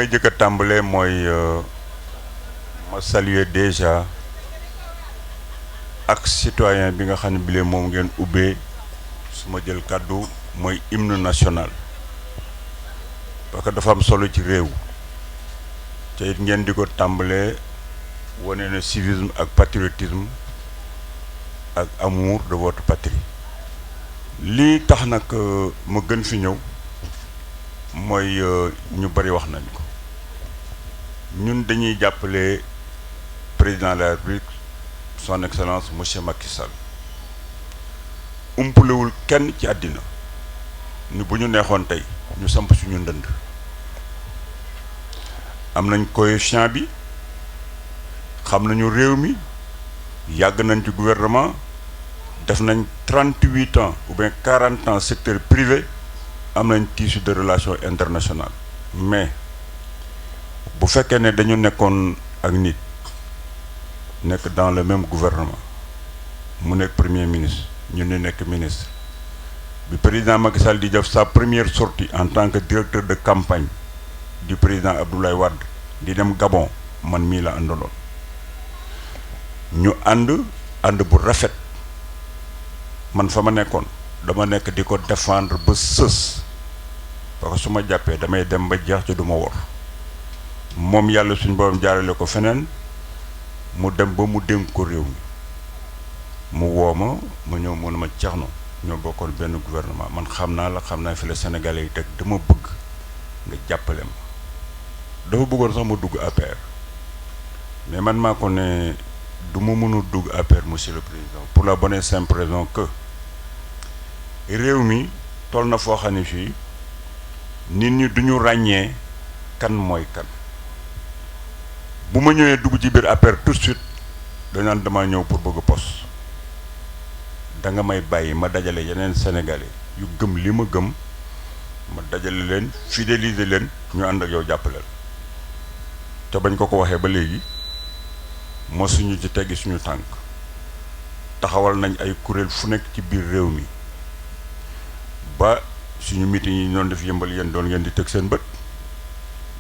may jëkk a tàmbalee mooy ma saluer déjà ak citoyen bi nga xam ne bile moom ngeen ubbee su ma jël kàddu mooy hymne national parce que dafa am solo ci réew te it ngeen di ko tàmbalee wane na civisme ak patriotisme ak amour de votre patrie. lii tax nag ma gën fi ñëw mooy ñu bari wax nañ ko ñun dañuy jàppale président de la République son excellence monsieur Macky Sall umpulewul kenn ci àddina ni bu ñu neexoon tey ñu samp suñu ndënd am nañ coefficient bi xam nañu réew mi yàgg nañ ci gouvernement def nañ 38 ans ou bien 40 ans secteur privé am nañ tissu de relations internationales mais bu fekkee ne dañu nekkoon ak nit nekk dans le même gouvernement mu nekk premier ministre ñu ne nekk ministre bi président Macky Sall di def sa première sortie en tant que directeur de campagne du président Abdoulaye Wade di dem Gabon man mii la àndaloon ñu ànd bu rafet man fa ma nekkoon dama nekk di ko défendre ba sës parce que su ma jàppee damay dem ba jeex ci du ma wor moom yàlla suñu borom jaarale ko feneen mu dem ba mu dénk ko réew mi mu woo ma ñëw mu ne ma Thierno ñoo bokkoon benn gouvernement man xam naa fi la Sénégalais yi teg dama bëgg nga jàppale ma dafa bëggoon sax ma dugg APR mais man maa ko ne du ma mën a dugg APR monsieur le président pour la bonne et simple raison que réew mi toll na foo xam ne fii nit ñi duñu ràññee kan mooy kan bu ma ñëwee dugg ci biir APR tout de suite dañ naan dama ñëw pour bëgg poste da nga may bàyyi ma dajale yeneen sénégalais yu gëm li ma gëm ma dajale leen fidéliser leen ñu ànd ak yow jàppaleel te bañ ko waxee ba léegi moo suñu ci teggi suñu tànk taxawal nañ ay kuréel fu nekk ci biir réew mi ba suñu meeting yi doon def yëmbal yéen doon ngeen di teg seen bët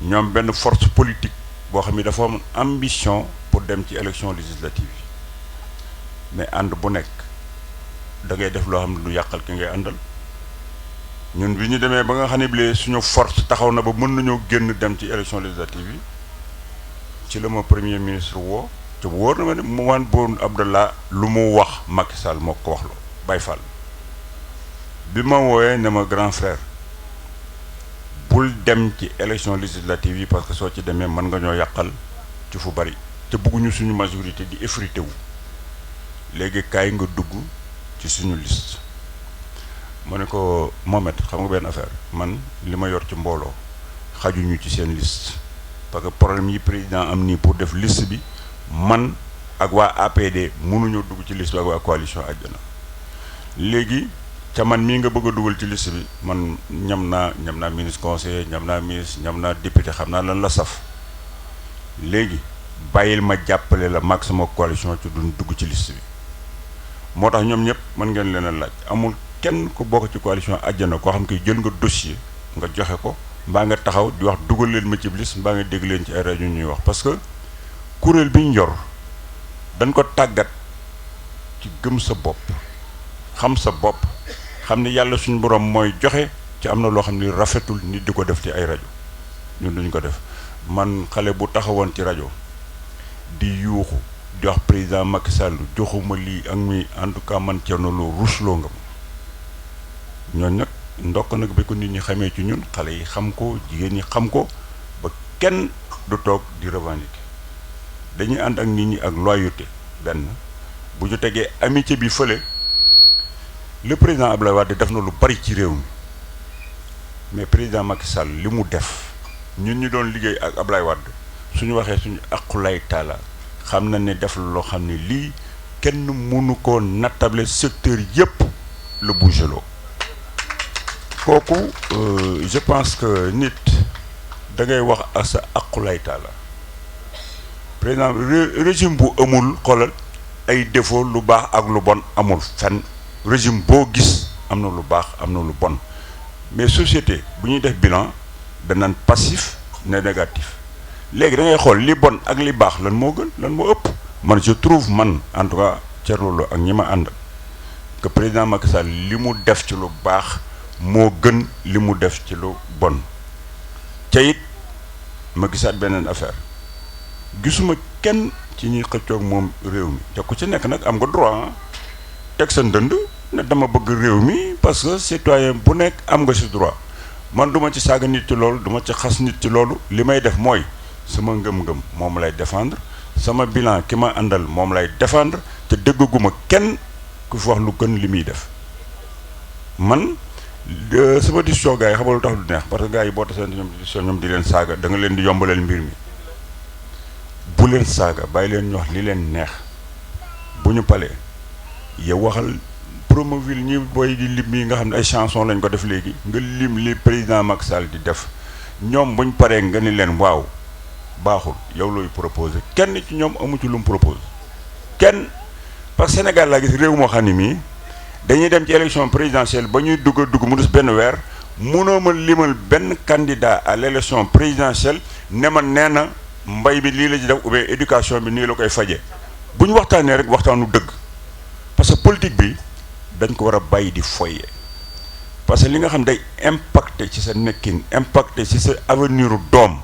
ñoom benn force politique boo xam ne dafa am ambition pour dem ci élection législative yi mais ànd bu nekk da ngay def loo xam ne du yàqal ki ngay àndal ñun bi ñu demee ba nga xam ne bi suñu force taxaw na ba mën nañoo génn dem ci élection législative yi ci la ma premier ministre woo te wóor na ma ne Mahammed Boun Abdallah lu mu wax Macky Sall moo ko wax loo Baye Fall bi ma wooyee ne ma grand frère bul dem ci élection législative yi parce que soo ci demee mën nga ñoo yàqal ci fu bari te bëgguñu suñu majorité di effrité wu léegi kaay nga dugg ci suñu liste ma ne ko Mohamed xam nga benn affaire man li ma yor ci mbooloo xajuñu ci seen liste parce que problème yi président am nii pour def liste bi man ak waa APD mënuñoo dugg ci liste bi ak waa coalition Àjjana léegi ca man mii nga bëgg a dugal ci liste bi man ñam naa ministre conseiller ñam naa ministre ñam naa député xam naa lan la saf léegi bàyyil ma jàppale la mag sama coalition ci duñ dugg ci liste bi moo tax ñoom ñëpp mën ngeen leen a laaj amul kenn ku bokk ci coalition Àjjana koo xam ne jël nga dossier nga joxe ko mbaa nga taxaw di wax dugal leen ma ci liste mbaa nga dégg leen ci ay rajo ñuy wax parce que kuréel bi ñu yor dañ ko tàggat ci gëm sa bopp xam sa bopp xam ni yàlla suñu borom mooy joxe ci am na loo xam ni rafetul nit di ko def ci ay rajo ñun duñ ko def man xale bu taxawoon ci rajo di yuuxu di wax président Macky Sall joxuma lii ak muy en tout cas man Thierno Lo rusloo nga ma ñooñu nag ndokk nag bi ko nit ñi xamee ci ñun xale yi xam ko jigéen ñi xam ko ba kenn du toog di revendiquer dañuy ànd ak nit ñi ak loyauté benn bu ñu tegee amitié bi fële le président Abdoulaye Wade def na lu bari ci réew mi mais président Macky Sall li mu def ñun ñu doon liggéey ak Abdoulaye Wade suñu waxee suñu aqulay taala xam na ne def la loo xam ne lii kenn mënu ko nattable secteur yépp le bougeloo kooku je pense que nit da ngay wax ak sa aqulay taala président régime bu amul xoolal ay défaut lu baax ak lu bon amul fenn régime boo gis am na lu baax am na lu bon mais société bu ñuy def bilan danaan passif ne négatif léegi da ngay xool li bon ak li baax lan moo gën lan moo ëpp man je trouve man en tout cas Thierno Lo ak ñi ma ànd que président Macky Sall li mu def ci lu baax moo gën li mu def ci lu bon ca it ma gisaat beneen affaire gisuma kenn ci ñuy xëccoog moom réew mi te ku ci nekk nag am nga droit teg sa ndënd ne dama bëgg réew mi parce que citoyen bu nekk am nga ci droit man duma ci saaga nit ci loolu duma ci xas nit ci loolu li may def mooy sama ngëm-ngëm moom lay défendre sama bilan ki ma àndal moom lay défendre te déggaguma kenn ku fi wax lu gën li muy def man sama décision gars yi xamal lu tax du neex parce que gars yi boo tasee ñoom décision ñoom di leen saaga da nga leen di yombalal mbir mi bu leen saaga bàyyi leen ñu wax li leen neex bu ñu palee yow waxal Promoville ñi booy di lim yi nga xam ne ay chanson lañ ko def léegi nga lim li président Macky Sall di def ñoom buñ paree nga ni leen waaw baaxul yow looy proposé kenn ci ñoom amu ci lu mu propose kenn parce que Sénégal laa gis réew moo xam ne mii dañuy dem ci élection présidentielle ba ñuy dugg mu des benn weer mënoo ma limal benn candidat à l' élection présidentielle ne ma nee na mbay bi lii la ci def ou bien éducation bi nii la koy fajee bu ñu waxtaanee rek waxtaanu dëgg parce que politique bi dañ ko war a bàyyi di foye parce que li nga xam day impacté ci sa nekkin impacté ci sa avenir doom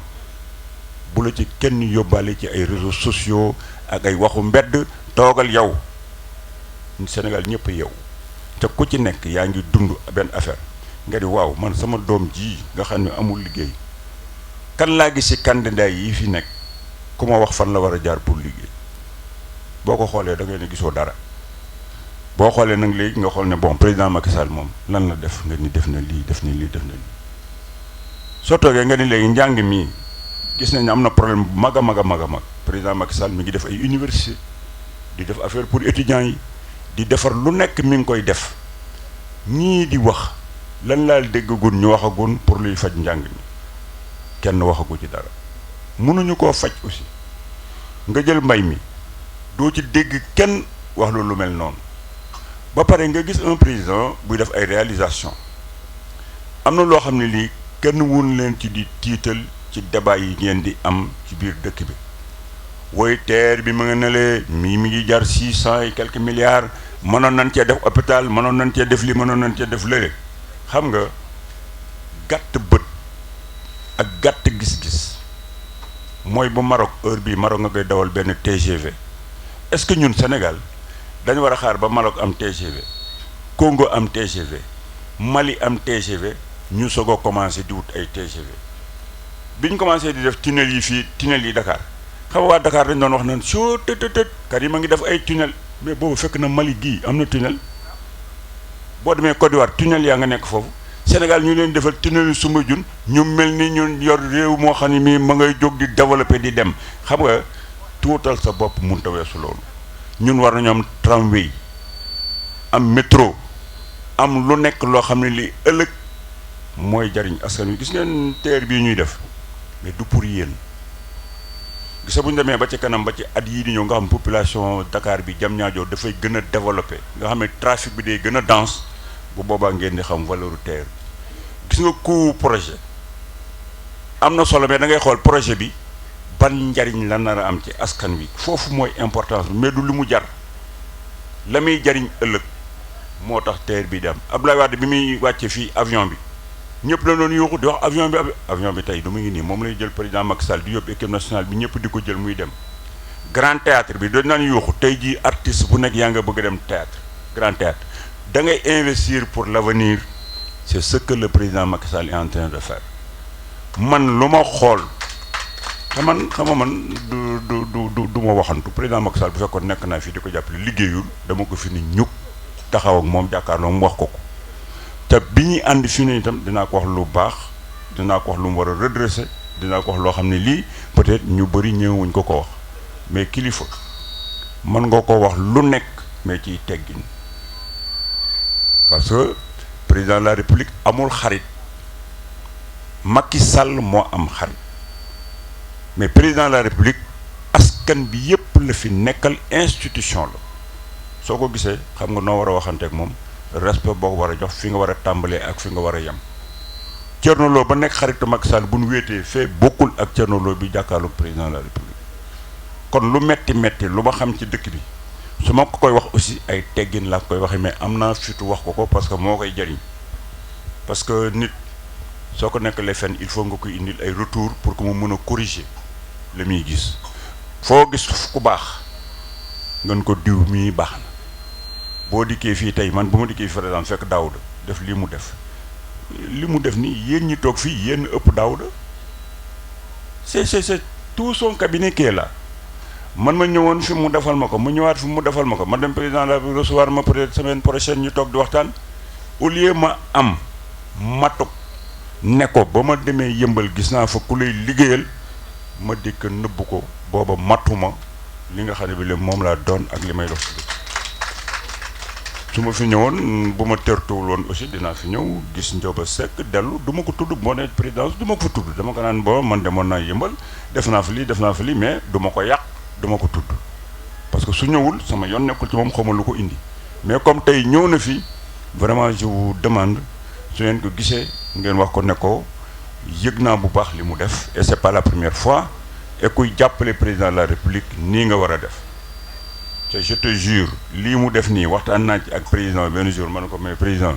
bu la ci kenn yóbbaale ci ay réseaux sociaux ak ay waxu mbedd toogal yow Sénégal ñëpp yow te ku ci nekk yaa ngi dund benn affaire nga di waaw man sama doom ji nga xam ne amul liggéey kan laa gis ci candidat yi fi nekk ku ma wax fan la war a jaar pour liggéey boo ko xoolee da ngay ne gisoo dara boo xoolee nag léegi nga xool ne bon président Macky Sall moom lan la def nga ni def na lii def na lii def na lii soo toogee nga ni léegi njàng mi gis nañ am na problème bu mag a mag a mag a mag président Macky Sall mi ngi def ay université di def affaire pour étudiants yi di defar lu nekk mi ngi koy def ñii di wax lan laal déggagun ñu waxagun pour luy faj njàng mi kenn waxagu ci dara mënuñu koo faj aussi nga jël mbay mi doo ci dégg kenn wax lu mel noonu ba pare nga gis un président buy def ay réalisation am na loo xam ne lii kenn wun leen ci di tiital ci débat yi ngeen di am ci biir dëkk bi woy terre bi ma nga nelee mi ngi jar 600 et quelques milliards mënoon nañ cee def hôpital mënoon nañ cee def li mënoon nañ cee def lële xam nga gàtt bët ak gàtt gis-gis mooy bu Maroc heure bii Maroc nga koy dawal benn TGV est-ce que ñun Sénégal dañu war a xaar ba Maroc am TGV Congo am TGV Mali am TGV ñu soog a commencé di wut ay TGV bi ñu commencé di def tunnel yi fii tunnel yi Dakar xam nga waa Dakar dañ doon wax naan soo tët kat yi ma ngi def ay tunnel mais boobu fekk na Mali gii am na tunnel boo demee Côte d'Ivoire tunnel yaa nga nekk foofu Sénégal ñu leen defal tunnel Soumbédioune ñu mel ni ñun yor réew moo xam ne mii ma ngay jóg di développé di dem xam nga tuutal sa bopp mënut a weesu loolu ñun war nañu am tramway am métro am lu nekk loo xam ne li ëllëg mooy jariñ askan wi gis ngeen TER bii ñuy def mais du pour yéen gisa bu ñu demee ba ci kanam ba ci at yii di ñëw nga xam population Dakar bi Diamniadio dafay gën a développé nga xam ne trafic bi day gën a dense bu boobaa ngeen di xam valeur TER gis nga coût projet am na solo mais da ngay xool projet bi ban njariñ la nar a am ci askan wi foofu mooy importance bi mais du lu mu jar la muy jariñ ëllëg moo tax TER bi di am Abdoulaye Wade bi muy wàcce fii avion bi ñëpp la doon yuuxu di wax avion bi tey du mu ngi nii moom lay jël président Macky Sall di yóbbu équipe nationale bi ñëpp di ko jël muy dem grand théâtre bi dañ naan yuuxu tey jii artiste bu nekk yaa nga bëgg a dem théâtre grand théâtre da ngay investir pour l'avenir c'est ce que le président Macky Sall est en train de faire man lu ma xool te man xam nga man du ma waxantu président Macky Sall bu fekkoon nekk naa fii di ko jàppale liggéeyul dama ko fi ni ñuk taxaw ak moom jàkkaarloo mu wax ko ko te bi ñuy ànd fi ne itam dinaa ko wax lu baax dinaa ko wax lu mu war a redresser dinaa ko wax loo xam ne lii peut-être ñu bëri ñëwuñ ko wax mais kilifa mën nga ko wax lu nekk mais ciy teggin parce que président de la République amul xarit Macky Sall moo am xarit mais président de la République askan bi yépp la fi nekkal institution la soo ko gisee xam nga noo war a waxanteeg moom respect boo ko war a jox fi nga war a tàmbalee ak fi nga war a yem Thierno Lo ba nekk xaritu Macky Sall bu nu wéetee fee bokkul ak Thierno Lo bi jàkkaarloog président de la république kon lu metti lu ma xam ci dëkk bi su ma ko koy wax aussi ay teggin laa koy waxee mais am naa fitu wax ko parce que moo koy jariñ parce que nit soo ko nekk les fenn il faut nga koy indil ay retour pour que mu mën a corriger la muy gis foo gis ku baax ngeen ko diw mii baax na boo dikkee fii tey man bu ma dikkee fii par exemple fekk Daouda def li mu def nii yéen ñi toog fii yéen ëpp Daouda c'est tout son cabinet qui est là man ma ñëwoon fi mu defal ma ko mu ñëwaat fi mu defal ma ko ma dem président la recevoir ma peut-être semaine prochaine ñu toog di waxtaan au lieu ma am matuk ne ko ba ma demee yëmbal gis naa fa ku lay liggéeyal ma dikk nëbb ko booba matuma li nga xam ne bi léegi moom laa doon ak li may dox su ma fi ñëwoon bu ma tertuwul woon aussi dinaa fi ñëw gis Ndioba Seck dellu du ma ko tudd moo ne présidence du ma ko fa tudd dama ko naan boo man demoon naa yëmbal def naa fi lii mais du ma ko yàq du ma ko tudd parce que su ñëwul sama yoon nekkul ci moom xawma lu ko indi mais comme tey ñëw na fi vraiment je vous demande su ngeen ko gisee ngeen wax ko ne ko yëg naa bu baax li mu def et c'est pas la première fois et kuy jàppale président de la république nii nga war a def te je te jure lii mu def nii waxtaan naa ci ak président benn jour ma ne ko mais président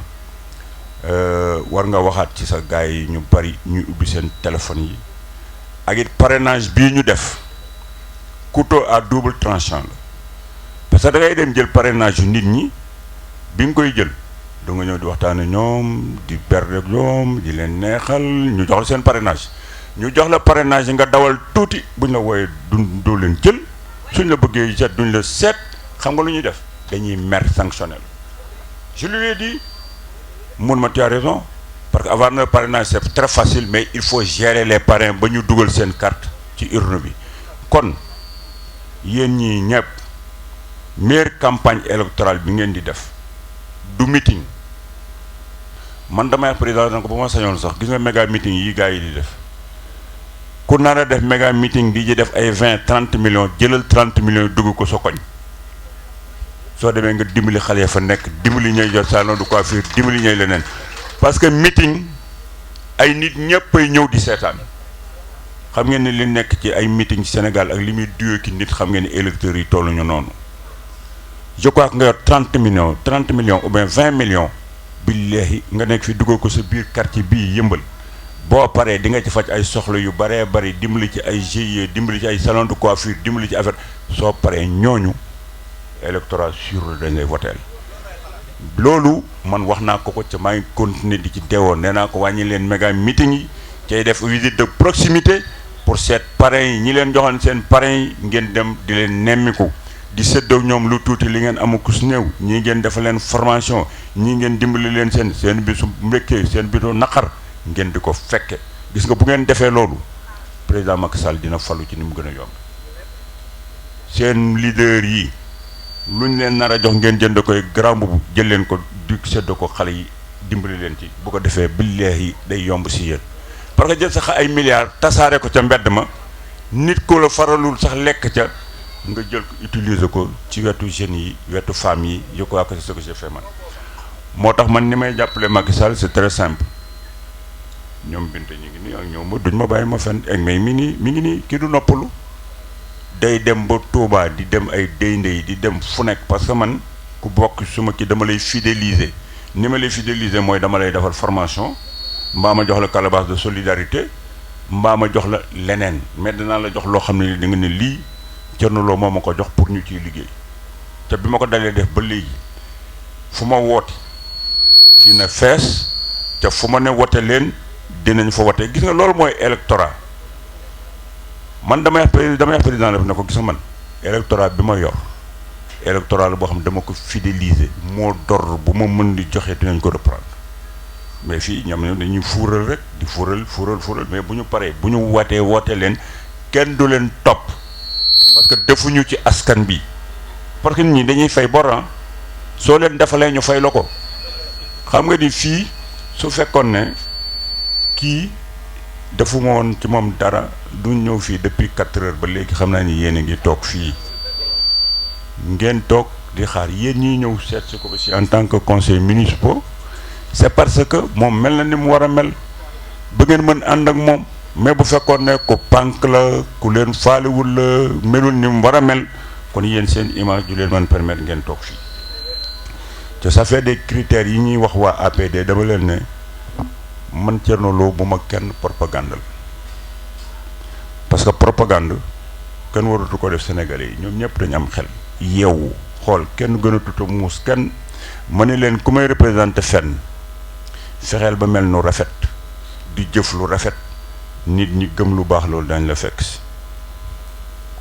war nga waxaat ci sa gars yi ñu bari ñu ubbi seen téléphone yi ak it parrainage bii ñu def couteau à double tranchant la parce que da ngay dem jël parrainage yu nit ñi bi nga koy jël da nga ñëw di waxtaan ak ñoom di berde ñoom di leen neexal ñu jox la seen parrainage ñu jox la parrainage yi nga dawal tuuti buñ la wooyee doo leen jël suñ la bëggee seet duñ la seet xam nga lu ñuy def dañuy mer sanctionnel je lui ai dit mun ma tu as raison parce que avoir un parrainage c'est très facile mais il faut gérer les parrains ba ñu dugal seen carte ci urne bi kon yéen ñii ñëpp meilleure campagne électorale bi ngeen di def du meeting man damay président donc bu ma sañoon sax gis nga méga meeting yi gars yi di def ku nar a def méga meeting di ci def ay 20-30 millions jëlal 30 millions yi dugg ko sa koñ soo demee nga dimbali xale fa nekk dimbali ñay jot salon de coiffure dimbali ñay leneen parce que meeting ay nit ñëpp ay ñëw di seetaan xam ngeen ne li nekk ci ay meeting ci Sénégal ak li muy duyo ki nit xam ngeen ne électeurs yi tolluñu noonu je crois que nga yor 30 millions ou bien 20 millions billahi nga nekk fi dugal ko sa biir quartier bii yëmbal boo paree di nga ci faj ay soxla yu baree bari dimbali ci ay GIE dimbali ci ay salon de coiffure dimbali ci affaire soo paree ñooñu électorat sur dañ lay voteel loolu man wax naa ko ca maa ngi continuer di ci deewoon nee naa ko wàññi leen méga meeting yi cay def visite de proximité pour seet parrain yi ñi leen joxoon seen parrain yi ngeen dem di leen nemmiku di séddoo ñoom lu tuuti li ngeen amuko su néew ñii ngeen dafa leen formation ñii ngeen dimbali leen seen bisu mbékkee seen bisu naqar ngeen di ko fekke gis nga bu ngeen defee loolu président Macky Sall dina falu ci ni mu gën a yomb seen leader yi luñ leen nar a jox ngeen jënd koy grand bu jël leen ko di séddoo ko xale yi dimbali leen ci bu ko defee billahi day yomb si yéen parce que jël sax ay milliards tasaare ko ca mbedd ma nit ko la faralul sax lekk ca nga jël ko utiliser ko ci wetu jeunes yi wetu femmes yi je crois que c'est ce que j'ai fait man moo tax man ni may jàppale Macky Sall c'est très simple ñoom binte ñu ngi nii ak ñoom duñ ma bàyyi ma fenn ak mais mi ngi nii kii du noppalu day dem ba Touba di dem ay déynde yi di dem fu nekk parce que man ku bokk suma ki dama lay fidéliser ni ma lay fidéliser mooy dama lay defal formation mbaa ma jox la calebasse de solidarité mbaa ma jox la leneen mais dinaa la jox loo xam ne di nga ne lii Thierno Lo moo ma ko jox pour ñu ciy liggéey te bi ma ko dalee def ba léegi fu ma woote dina fees te fu ma ne wote leen dinañ fa wote gis nga loolu mooy électorat man damay wax président def ne ko gis nga man électorat bi ma yor électorat la boo xam ne dama ko fidéliser moo dor bu ma mën di joxe dinañ ko reprendre mais fii ñoom dañuy fuural rek di fuural mais bu ñu paree bu ñu wootee leen kenn du leen topp parce que defuñu ci askan bi parce que nit ñi dañuy fay bor soo leen defalee ñu fay la ko xam nga ni fii su fekkoon ne kii defuma woon ci moom dara du ñëw fii depuis 4 heures ba léegi xam naa ni yéen a ngi toog fii ngeen toog di xaar yéen ñiy ñëw seet si ko aussi en tant que conseil municipal c'est parce que moom mel na ni mu war a mel ba ngeen mën ànd ak moom. mais bu fekkoon ne ku pànk la ku leen faaliwul la melul ni mu war a mel kon yéen seen image du leen mën permettre ngeen toog fii te ça fait des critères yi ñuy wax waa APD dama leen ne man Thierno Lo bu ma kenn propagande la parce que propagande kenn waratu ko def Sénégalais yi ñoom ñëpp dañu am xel yeewu xool kenn gën a tuta muus kenn ma ne leen ku may représenté fenn fexeel ba mel nu rafet di jëf lu rafet nit ñi gëm lu baax loolu dañ la fekk si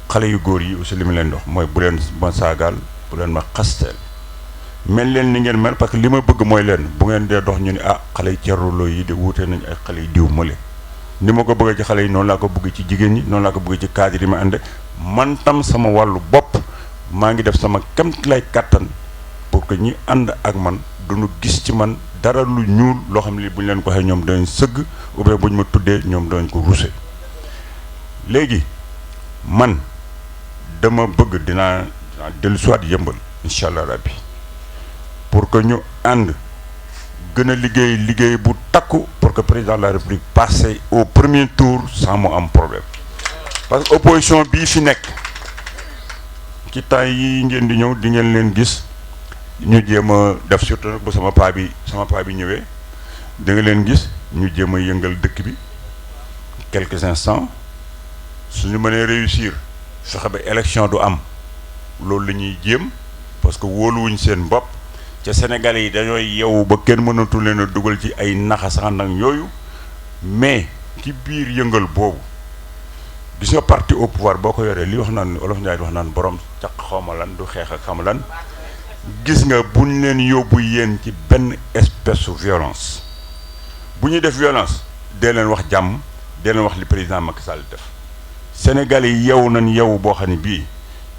xale yu góor yi aussi li mu leen dox mooy bu leen ma saagaal bu leen ma xasteel mel leen ni ngeen mel parce que li ma bëgg mooy leen bu ngeen dee dox ñu ni ah xale yi Thierno Lo yi de wuute nañ ay xale yu diw male ni ma ko bëggee ci xale yi noonu laa ko bëgg ci jigéen ñi noonu laa ko bëgg ci cadre yi ma ànde man tam sama wàllu bopp maa ngi def sama kemt lay kàttan pour que ñi ànd ak man duñu gis ci man dara lu ñuul loo xam ne bu ñu leen ko waxee ñoom dañ sëgg ou bien bu ñu ma tuddee ñoom dañ ko ruuse léegi man dama bëgg dinaa dellu soit yëmbal incha allah rabbi pour que ñu ànd gën a liggéey bu takku pour que président de la république passe au premier tour sans mu am problème parce que opposition bii fi nekk ci temps yi ngeen di ñëw di ngeen leen gis ñu jéem a def surtout nag bu sama paa bi ñëwee da nga leen gis ñu jéem a yëngal dëkk bi quelques instants suñu mënee réussir fexe ba élection du am loolu la ñuy jéem parce que wóoluwuñ seen bopp ca Sénégalais yi dañoo yeewu ba kenn mënatu leen a dugal ci ay naxasax nag yooyu mais ci biir yëngal boobu gis nga parti au pouvoir boo ko yoree li wax naan Olof Njaay di wax naan borom caq xawma lan du xeex ak xam lan gis nga buñ leen yóbbu yéen ci benn espèce de violence bu ñuy def violence dee leen wax jàmm dee leen wax li président Macky Sall def Sénégalais yi yeewu nañ yeewu boo xam ne bii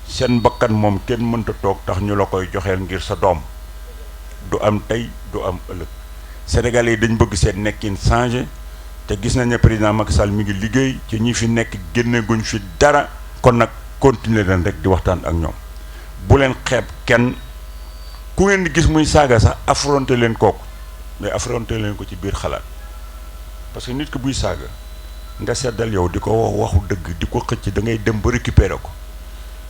seen bakkan moom kenn mënta toog tax ñu la koy joxeel ngir sa doom du am tey du am ëllëg Sénégalais yi dañ bëgg seen nekkin changé te gis nañ ne président Macky Sall mi ngi liggéey ci ñi fi nekk génne guñ fi dara kon nag continuer leen rek di waxtaan ak ñoom bu leen xeeb kenn ku ngeen di gis muy saaga sax affronter leen kooku mais affronter leen ko ci biir xalaat parce que nit ki buy saaga nga seddal yow di ko waxu dëgg di ko xëcc da ngay dem ba récupérer ko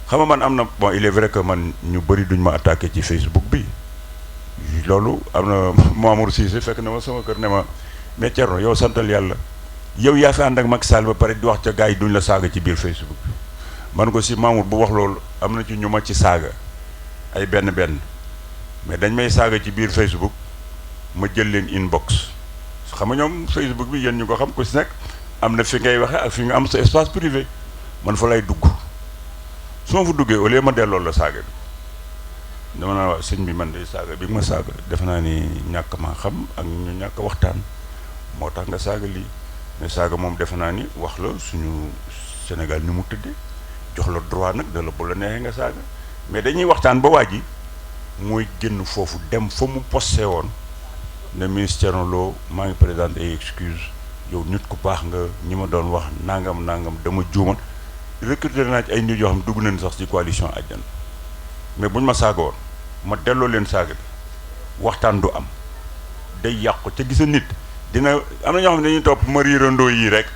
xam nga man am na bon il est vrai que man ñu bëri duñ ma attaqué ci Facebook bi loolu am na Mamour Cissé fekk na ma sama kër ne ma mais Thierno yow santal yàlla yow yaa fi ànd ak Macky Sall ba pare di wax ca gars yi duñ la saaga ci biir Facebook bi man ko si Mamour bu wax loolu am na ci ñu ma ci saaga ay benn mais dañ may saaga ci biir Facebook ma jël leen inbox xam nga ñoom Facebook bi yéen ñu ko xam ku si nekk am na fi ngay waxee ak fi nga am sa espace privé man fa lay dugg su ma fa duggee au lieu ma delloo la saaga bi dama naa wax sëñ bi man de saaga bi ma saaga defe naa ni ñàkk maa xam ak ñu ñàkk waxtaan moo tax nga saaga lii mais saaga moom defe naa ni wax la suñu Sénégal ni mu tëddee jox la droit nag de la bu la neexee nga saaga mais dañuy waxtaan ba waa ji mooy génn foofu dem fa mu posté woon ne ministre Thierno Lo maa ngi présenté ay excuse yow nit ku baax nga ñi ma doon wax nangam dama juumal recruter naa ci ay nit yoo xam dugg nañ sax ci coalition Àjjana mais buñ ma saaga woon ma delloo leen saaga bi waxtaan du am day yàqu te gisa nit dina am na ñoo xam ne dañuy topp ma riirandoo yi rek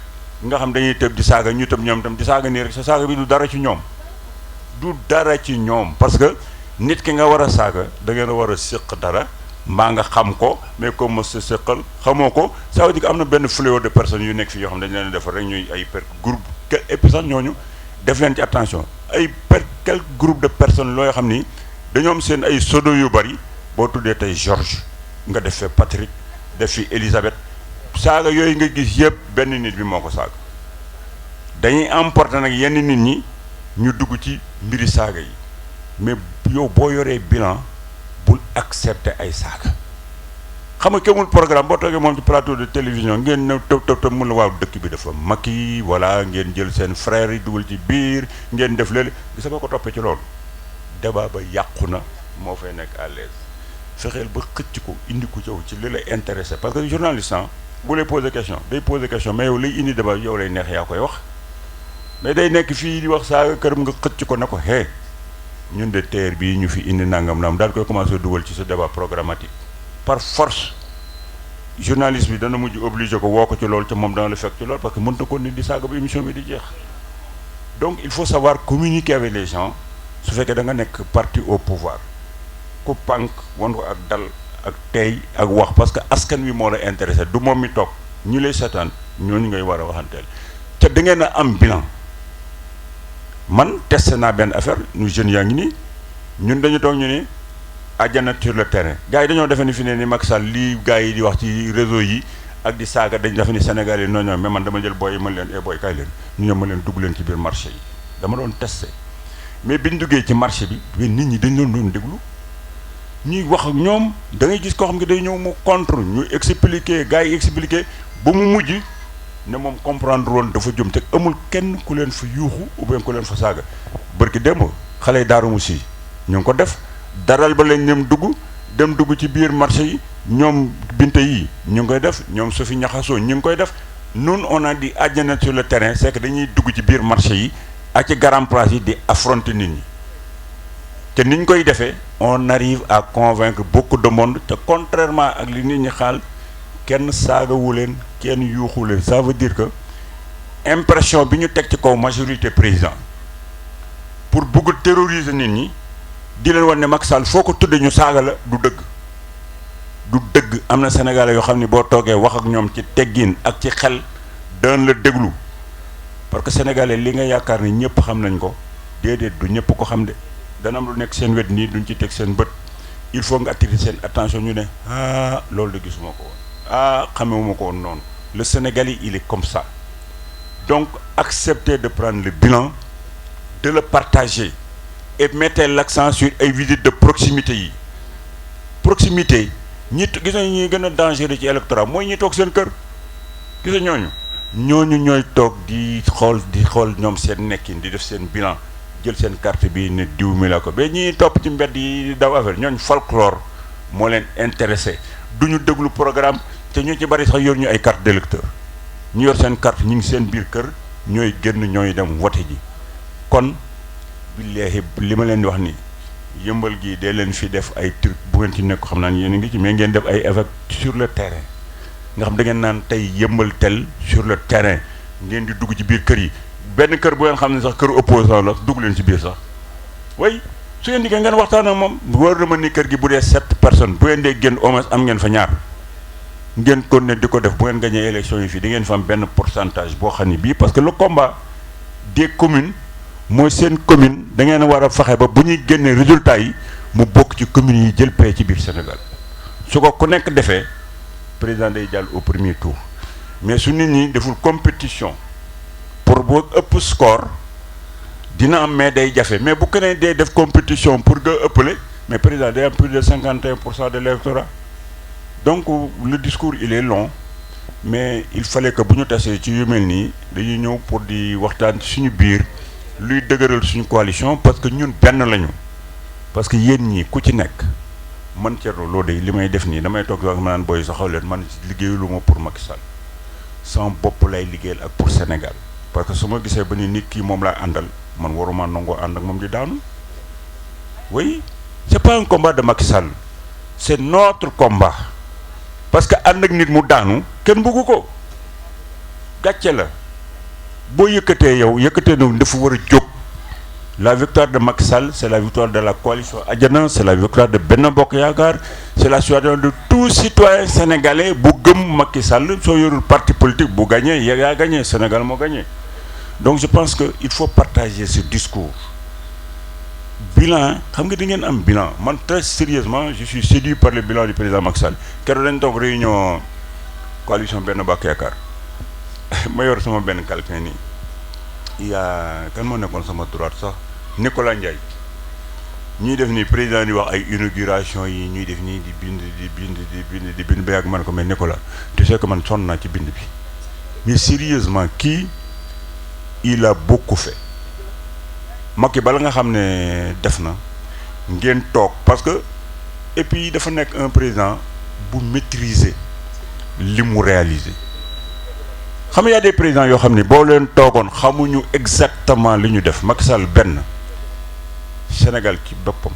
nga xam dañuy tëb di saaga ñu tëb ñoom itam di saaga nii rek sa saaga bi du dara ci ñoom parce que nit ki nga war a saaga da ngeen a war a séq dara mbaa nga xam ko mais comme ma sa séqal xamoo ko ça veut dire que am na benn fléau de personnes yu nekk fii yoo xam ne dañ leen defar rek ñuy ay groupe et puis sax ñooñu def leen ci attention ay quelques groupes de personnes loo xam ni dañoo am seen ay pseudo yu bari boo tuddee tey Georges nga def fi Patrick def fi Elisabeth saaga yooyu nga gis yëpp benn nit bi moo ko saaga dañuy emporter nag yenn nit ñi ñu dugg ci mbiri saaga yi mais yow boo yoree bilan bul accepter ay saaga xam nga kemul programme boo toogee moom ci plateau de télévision ngeen ne tëb mun la waaw dëkk bi dafa makki voilà ngeen jël seen frères yi dugal ci biir ngeen def léegi gis nga ko toppee ci loolu débat ba yàqu na moo fay nekk à l'aise fexeel ba xëcc ko indi ko yow ci li lay intéressé parce que journaliste bu lay poser question day poser question mais yow lay indi débat yow lay neex yaa koy wax mais day nekk fii di wax saaga këram nga xëcc ko ne ko hé ñun de TER bii ñu fi indi nangam daal koy commencé dugal ci sa débat programmatique par force journaliste bi dana mujj obligé ko woo ko ci loolu ca moom dana la fekk ci loolu parce que mënut a ko nit di saaga ba émission bi di jeex. Donc il faut savoir communiquer avec les gens su fekkee da nga nekk parti au pouvoir ku pànk wan ko ak dal ak tey ak wax parce que askan wi moo la intéressé du moom mi toog ñi lay seetaan ñooñu ngay war a waxanteel te da ngeen a am bilan. Man testé naa benn affaire ñu jeunes yaa ngi nii ñun dañu toog ñu ni àjjana sur le terrain gars yi dañoo defe ni fi ne ni Macky Sall lii gars yi di wax ci réseau yi ak di saaga dañ defe ni Sénégal yi non mais man dama jël booy yi mën leen booy kaay leen ñu ñëw ma leen dugg leen ci biir marché yi dama doon testé mais biñ duggee ci marché bi nit ñi dañ doon déglu ñuy wax ak ñoom da ngay gis koo xam ne day ñëw mu contre ñu expliquer gars yi expliquer ba mu mujj ne moom comprendre woon dafa jëm te amul kenn ku leen fa yuuxu ou bien ku leen fa saaga bërki démb xale yi Daaru Musi ñu ngi ko def daral ba leen ñoom dem dugg ci biir marché yi ñoom binte yi ñu ngi koy def ñoom su fi ñaxasoo ñu ngi koy def nun on a dit àjjana sur le terrain c'est que dañuy dugg ci biir marché yi ak ci grand place yi di affronter nit ñi te niñ koy defee on arrive à convaincre beaucoup de monde te contrairement ak li nit ñi xaal kenn saagawu leen kenn yuuxu leen ça veut dire que impression bi ñu teg ci kaw majorité président pour bëgg terroriser nit ñi di leen wan ne Macky Sall foo ko tudde ñu saaga la du dëgg am na Sénégalais yoo xam ne boo toogee wax ak ñoom ci teggin ak ci xel daan la déglu parce que Sénégalais li nga yaakaar ni ñëpp xam nañ ko déedéet du ñëpp ko xam de dana am lu nekk seen wet nii duñ ci teg seen bët il faut nga attirer seen attention ñu ne loolu de gisuma ko woon xamewuma ko woon noonu le Sénégalais il est comme ça donc accepter de prendre le bilan de le partager et mettre l'accent sur ay visites de proximité yi proximité ñi gis nañ ñuy gën a dangereux ci électorat mooy ñi toog seen kër gis ñooñu ñooy toog di xool ñoom seen nekkin di def seen bilan jël seen carte bi ne diw mi la ko ba ñi topp ci mbedd yi daw affaire ñooñu folklore moo leen intéressé duñu déglu programme te ñu ci bari sax yor ñu ay carte d'électeur ñu yor seen carte ñu ngi seen biir kër ñooy génn ñooy dem wote ji kon billaahi li ma leen di wax ni yëmbal gi dee leen fi def ay truc bu ngeen ci nekk xam naa ni yéen a ngi ci mais ngeen def ay évêque sur le terrain nga xam da ngeen naan tey yëmbal tel sur le terrain ngeen di dugg ci biir kër yi benn kër bu ngeen xam ne sax kër opposant la dugg leen ci biir sax way su ngeen diggee ngeen waxtaan ak moom wóor na ma ni kër gi bu dee 7 personnes bu ngeen dee génn au moins am ngeen fa ñaar ngeen kon ne di ko def bu ngeen gagné élection yi fii di ngeen fa am benn pourcentage boo xam ne bii parce que le combat des communes mooy seen commune da ngeen war a fexe ba bu ñuy génnee résultat yi mu bokk ci communes yi jël paie ci biir Sénégal su ko ku nekk defee président day jàll au premier tour mais su nit ñi deful compétition pour boo ëpp score dina am mais day jafe mais bu keneen day def compétition pour nga ëppale mais président day am plus de 51% de l'électorat donc le discours il est long mais il fallait que bu ñu tasee ci yu mel nii dañuy ñëw pour di waxtaan ci suñu biir luy dëgëral suñu coalition parce que ñun benn lañu parce que yéen ñii ku ci nekk man Thierno Lo de li may def nii damay toog wax ma naan booy saxaw leen man liggéeyalu ma pour Macky Sall sama bopp lay liggéeyal ak pour Sénégal parce que su ma gisee ba ni nit kii moom laa àndal man waruma nangoo ànd ak moom di daanu oui c'est pas un combat de Macky Sall c'est notre combat parce que ànd ak nit mu daanu kenn bëggu ko gàcce la boo yëkkatee yow yëkkatee na dafa war a jóg la victoire de Macky Sall c'est la victoire de la coalition Adiana c'est la victoire de Benno Bokk Yaakaar c'est la victoire de tout citoyen sénégalais bu gëm Macky Sall soo yorul parti politique bu gagné yaa gagné Sénégal moo gagné donc je pense que il faut partager ce discours bilan xam nga di ngeen am bilan man très sérieusement je suis séduit par le bilan du président Macky Sall keroog dañ toog réunion coalition Benno Bokk Yaakaar ma yor sama benn calepin nii yaa kan moo nekkoon sama droite sax Nicolas Ndiaye ñuy def nii président di wax ay inauguration yi ñuy def nii di bind ba ak man ko mais Nicolas tu sais que man sonn naa ci bind bi mais sérieusement kii il a beaucoup fait Macky bala nga xam ne def na ngeen toog parce que et puis dafa nekk un président bu maîtriser li mu réaliser xam nga y a des présidents yoo xam ne boo leen toogoon xamuñu exactement li ñu def Macky Sall benn Sénégal ci boppam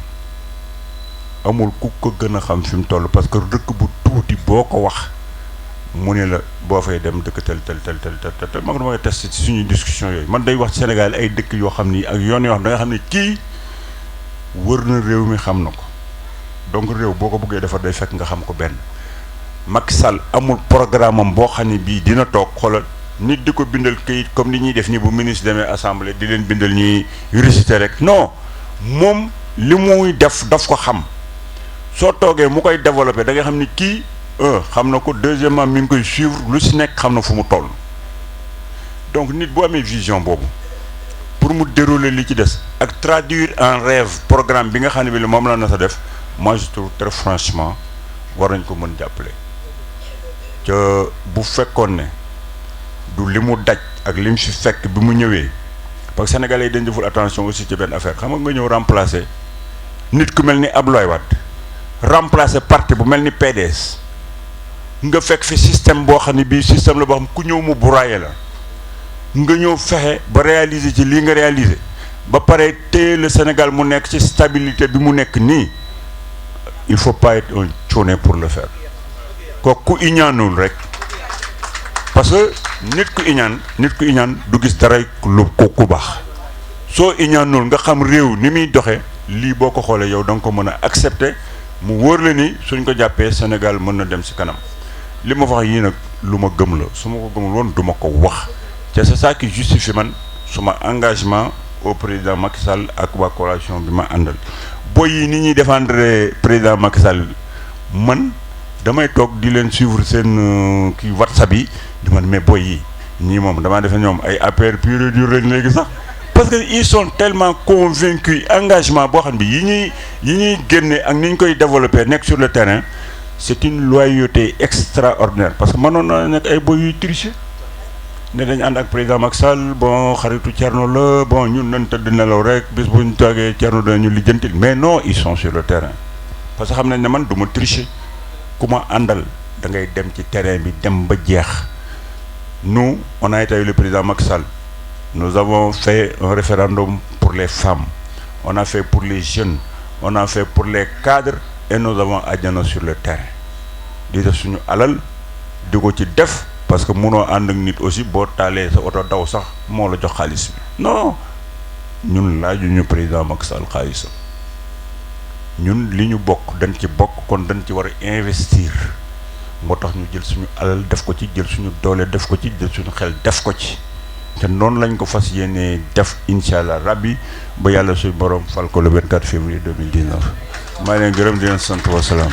amul ku ko gën a xam fi mu toll parce que dëkk bu tuuti boo ko wax mu ne la boo fay dem dëkk tel ma ko damay test ci suñuy discussion yooyu man day wax ci Sénégal ay dëkk yoo xam ni ak yoon yoo xam da nga xam ne kii wër na réew mi xam na ko donc réew boo ko bëggee defar day fekk nga xam ko benn Macky Sall amul programme am boo xam ne bii dina toog xoolal nit di ko bindal këyit comme ni ñuy def nii bu ministre demee assemblée di leen bindal ñuy réciter rek non moom li muy def daf ko xam soo toogee mu koy développé da nga xam ni kii xam na ko deuxièmement mi ngi koy suivre lu si nekk xam na fu mu toll donc nit bu amee vision boobu pour mu dérouler li ci des ak traduire en rêve programme bi nga xam ne bi moom la na sa def moi je trouve très franchement war nañ ko mën jàppale ca bu fekkoon ne du li mu daj ak li mu fi fekk bi mu ñëwee parce que sénégalais yi dañ deful attention aussi ci benn affaire xam nga ñëw remplacer nit ku mel ni Abdoulaye Wade remplacer parti bu mel ni PDS nga fekk fi système boo xam ne bii système la boo xam ku ñëw mu buraye la nga ñëw fexe ba réaliser ci lii nga réaliser ba pare téye le Sénégal mu nekk ci stabilité bi mu nekk nii il faut pas être un chôné pour le faire kooku ku iñaanul rek parce que nit ku iñaan du gis dara lu ku baax soo iñaanul nga xam réew ni muy doxee lii boo ko xoolee yow da nga ko mën a accepter mu wóor la ni suñ ko jàppee Sénégal mën na dem ci kanam li ma wax yii nag lu ma gëm la su ma ko gëmul woon du ma ko wax te c'est ça qui justifie man suma engagement au président Macky Sall ak waa coalition bi ma àndal boy yi ni ñuy défendre président Macky Sall man damay toog di leen suivre seen kii WhatsApp yi di man mais boy yi ñii moom damaa defe ñoom ay APR pur et dur lañ léegi sax parce que ils sont tellement convaincus engagement boo xam bi yi ñuy génne ak ni ñu koy développer nekk sur le terrain c'est une loyauté extraordinaire parce que mënoon na nekk ay boy yuy tricher ne dañ ànd ak président Macky Sall bon xaritu Thierno la bon ñun nañ tëdd nelaw rek bis bu ñu toogee Thierno dañu lijjantil mais non ils sont sur le terrain parce que xam nañ ne man du ma tricher ku ma àndal da ngay dem ci terrain bi dem ba jeex nous on a été avec le président Macky Sall nous avons fait un référendum pour les femmes on a fait pour les jeunes on a fait pour les cadres et nous avons Adiana sur le terrain di def suñu alal di ko ci def parce que mënoo ànd ak nit aussi boo taalee sa oto daw sax moo la jox xaalis bi non ñun laajuñu président Macky Sall xaalisam ñun li ñu bokk dañ ci bokk kon dañ ci war a investir moo tax ñu jël suñu alal def ko ci jël suñu doole def ko ci jël suñu xel def ko ci te noonu lañ ko fas yéenee def incha allah rabbi ba yàlla suñu borom fal ko le 24 février 2019 maa leen gërëm di leen sant wa salaam.